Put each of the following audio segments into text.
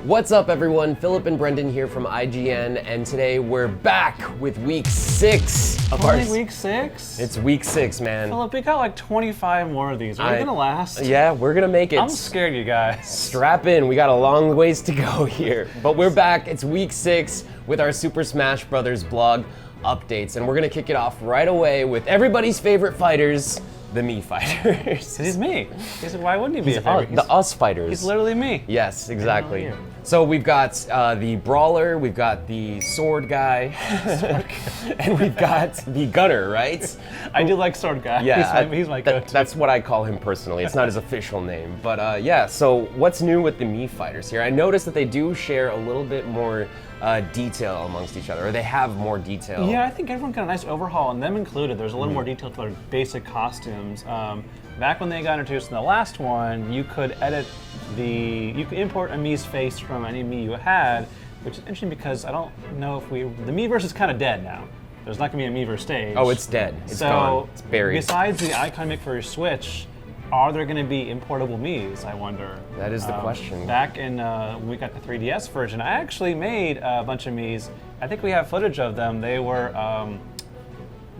What's up, everyone? Filip and Brendan here from IGN, and today we're back with week 6 of Only week 6? It's week 6, man. Filip, we got like 25 more of these. Are we gonna last? Yeah, we're gonna make it. I'm scared, you guys. Strap in. We got a long ways to go here, but we're back. It's week 6 with our Super Smash Bros. Blog updates, and we're gonna kick it off right away with everybody's favorite fighters, the Mii Fighters. He's me. Why wouldn't he be a favorite? The us fighters. He's literally me. Yes, exactly. So we've got the brawler, we've got the sword guy, and we've got the gunner, right? I do like sword guy. Yeah, he's my go-to. That's what I call him personally. It's not his official name, but yeah. So what's new with the Mii Fighters here? I noticed that they do share a little bit more detail amongst each other, or they have more detail. Yeah, I think everyone got a nice overhaul, and them included. There's a little more detail to their basic costumes. Back when they got introduced in the last one, you could you could import a Mii's face from any Mii you had, which is interesting because I don't know if the Miiverse is kind of dead now. There's not gonna be a Miiverse stage. Oh, it's dead. It's gone. It's buried. Besides the icon you make for your Switch, are there gonna be importable Mii's, I wonder? That is the question. Back in, when we got the 3DS version, I actually made a bunch of Mii's. I think we have footage of them. They were,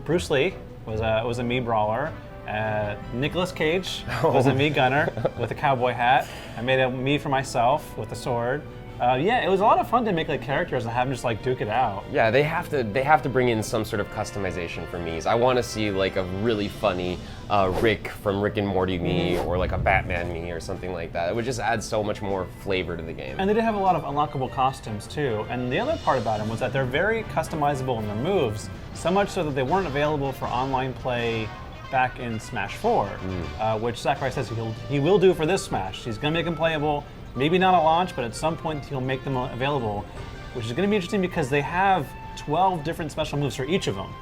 Bruce Lee was a Mii brawler. Nicolas Cage was a Mii gunner with a cowboy hat. I made a Mii for myself with a sword. Yeah, it was a lot of fun to make like characters and have them just like duke it out. Yeah, they have to bring in some sort of customization for Mii's. I want to see like a really funny Rick from Rick and Morty Mii, or like a Batman Mii or something like that. It would just add so much more flavor to the game. And they did have a lot of unlockable costumes too. And the other part about them was that they're very customizable in their moves, so much so that they weren't available for online play back in Smash 4, which Sakurai says he will do for this Smash. He's going to make them playable, maybe not at launch, but at some point he'll make them available, which is going to be interesting because they have 12 different special moves for each of them.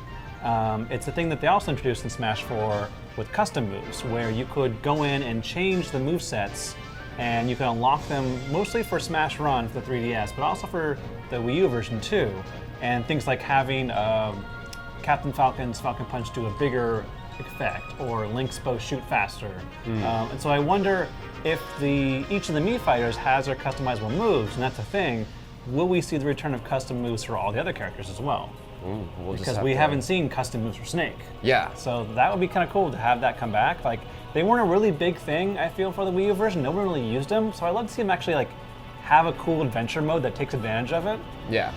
It's a thing that they also introduced in Smash 4 with custom moves, where you could go in and change the movesets, and you can unlock them mostly for Smash Run for the 3DS, but also for the Wii U version too. And things like having Captain Falcon's Falcon Punch do a bigger effect, or Link's bow shoot faster. And so I wonder if each of the Mii Fighters has their customizable moves, and that's a thing. Will we see the return of custom moves for all the other characters as well? Because we haven't seen custom moves for Snake. Yeah. So that would be kind of cool to have that come back. Like, they weren't a really big thing, I feel, for the Wii U version. No one really used them, so I'd love to see them actually like have a cool adventure mode that takes advantage of it. Yeah.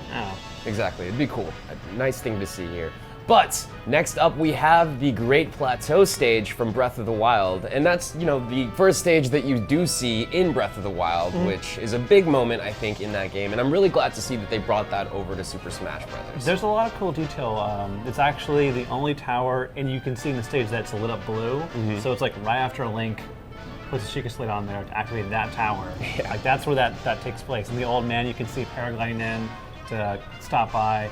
Exactly. It'd be cool. A nice thing to see here. But next up, we have the Great Plateau stage from Breath of the Wild, and that's, the first stage that you do see in Breath of the Wild, which is a big moment, I think, in that game, and I'm really glad to see that they brought that over to Super Smash Bros. There's a lot of cool detail. It's actually the only tower, and you can see in the stage that it's lit up blue, so it's like right after a Link puts a Sheikah Slate on there to activate that tower. Yeah. Like, that's where that takes place. And the old man, you can see paragliding in to stop by.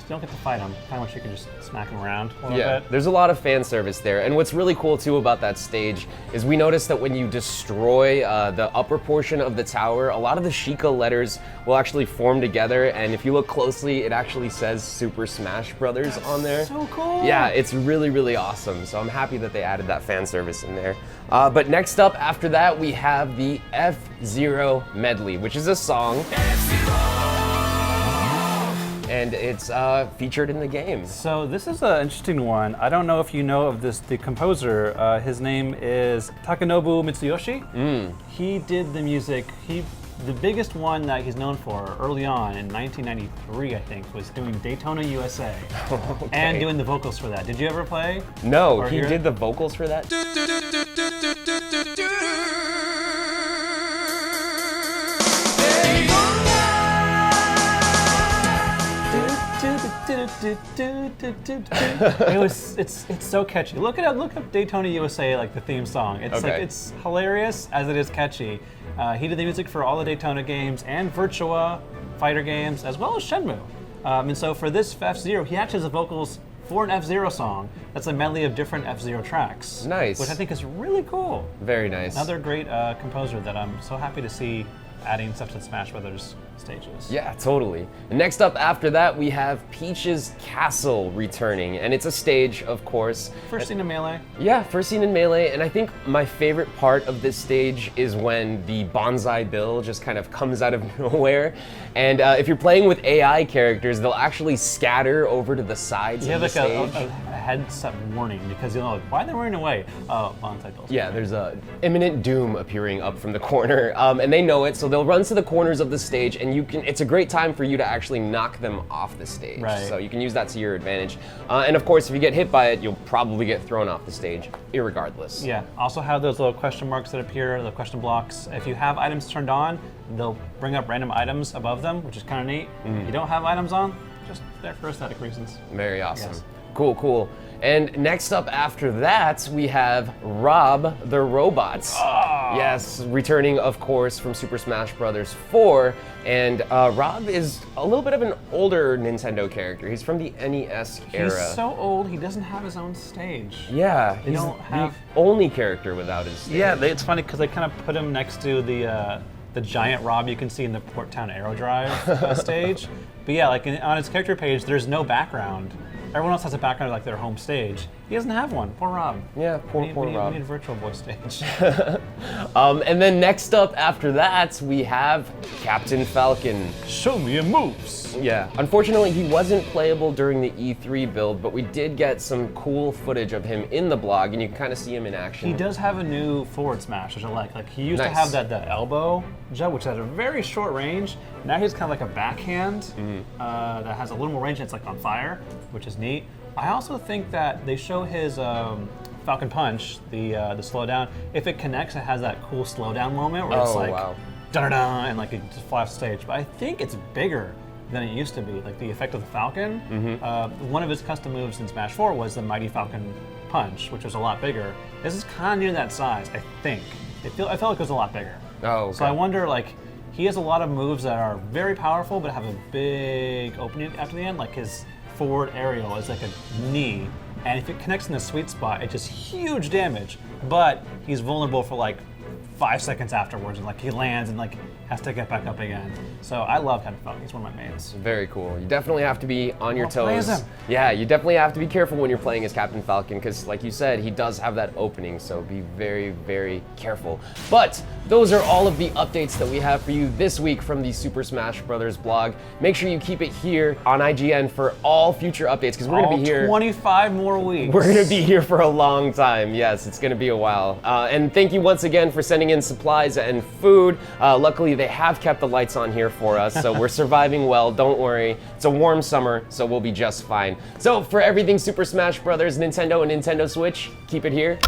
Don't get to fight him. Kind of wish you could just smack him around a little bit. There's a lot of fan service there. And what's really cool too about that stage is we noticed that when you destroy the upper portion of the tower, a lot of the Sheikah letters will actually form together. And if you look closely, it actually says Super Smash Brothers on there. So cool. Yeah, it's really, really awesome. So I'm happy that they added that fan service in there. But next up after that, we have the F-Zero medley, which is a song. And it's featured in the game. So this is an interesting one. I don't know if you know of the composer. His name is Takanobu Mitsuyoshi. He did the music. The biggest one that he's known for early on in 1993, I think, was doing Daytona USA and doing the vocals for that. Did you ever play? No, he did the vocals for that? It's so catchy. Look up Daytona USA, like the theme song. It's hilarious as it is catchy. He did the music for all the Daytona games and Virtua Fighter games, as well as Shenmue. And so for this F-Zero, he actually has the vocals for an F-Zero song. That's a medley of different F-Zero tracks. Nice. Which I think is really cool. Very nice. Another great composer that I'm so happy to see adding stuff to the Smash Brothers stages. Yeah, totally. And next up after that, we have Peach's Castle returning, and it's a stage, of course. First seen in Melee. Yeah, first seen in Melee, and I think my favorite part of this stage is when the bonsai bill just kind of comes out of nowhere. And if you're playing with AI characters, they'll actually scatter over to the sides of the stage. You have like a heads-up warning because you'll know, like, why are they running away? Oh, bonsai bills. Yeah, there's a imminent doom appearing up from the corner, and they know it, so they'll run to the corners of the stage, and it's a great time for you to actually knock them off the stage. Right. So you can use that to your advantage. And of course, if you get hit by it, you'll probably get thrown off the stage, irregardless. Yeah, also have those little question marks that appear, the question blocks. If you have items turned on, they'll bring up random items above them, which is kind of neat. If you don't have items on, just there for aesthetic reasons. Very awesome. Yes. Cool, cool. And next up after that, we have R.O.B the robot. Yes, returning, of course, from Super Smash Bros. 4. And R.O.B is a little bit of an older Nintendo character. He's from the NES era. He's so old, he doesn't have his own stage. Yeah, he's don't have- the only character without his stage. Yeah, it's funny because they kind of put him next to the giant R.O.B you can see in the Port Town Aero Drive stage. But yeah, like on his character page, there's no background. Everyone else has a background like their home stage. He doesn't have one. Poor R.O.B. Yeah, poor We R.O.B. need a Virtual Boy stage. And then next up after that, we have Captain Falcon. Show me your moves. Yeah, unfortunately he wasn't playable during the E3 build, but we did get some cool footage of him in the blog, and you can kind of see him in action. He does have a new forward smash, which I like. Like he used to Nice. have the elbow jump, which had a very short range. Now he's kind of like a backhand that has a little more range. And it's like on fire, which is neat. I also think that they show his Falcon Punch, the slowdown. If it connects, it has that cool slowdown moment where it's Oh, like wow. da-da-da, and like it just flies off stage. But I think it's bigger than it used to be. Like the effect of the Falcon. One of his custom moves in Smash 4 was the Mighty Falcon Punch, which was a lot bigger. This is kind of near that size, I think. I felt like it was a lot bigger. Oh, okay. So I wonder, like, he has a lot of moves that are very powerful but have a big opening after the end. Like his forward aerial is like a knee, and if it connects in the sweet spot, it's just huge damage. But he's vulnerable for like 5 seconds afterwards, and like he lands and like has to get back up again. So I love Captain Falcon. He's one of my mains. Very cool. You definitely have to be on your play as toes. him. Yeah, you definitely have to be careful when you're playing as Captain Falcon, because like you said, he does have that opening, so be very, very careful. But those are all of the updates that we have for you this week from the Super Smash Bros. Blog. Make sure you keep it here on IGN for all future updates, because we're going to be here. 25 more weeks. We're going to be here for a long time. Yes, it's going to be a while. And thank you once again for sending in supplies and food. Luckily, they have kept the lights on here for us, so we're surviving well. Don't worry. It's a warm summer, so we'll be just fine. So for everything Super Smash Bros., Nintendo, and Nintendo Switch, keep it here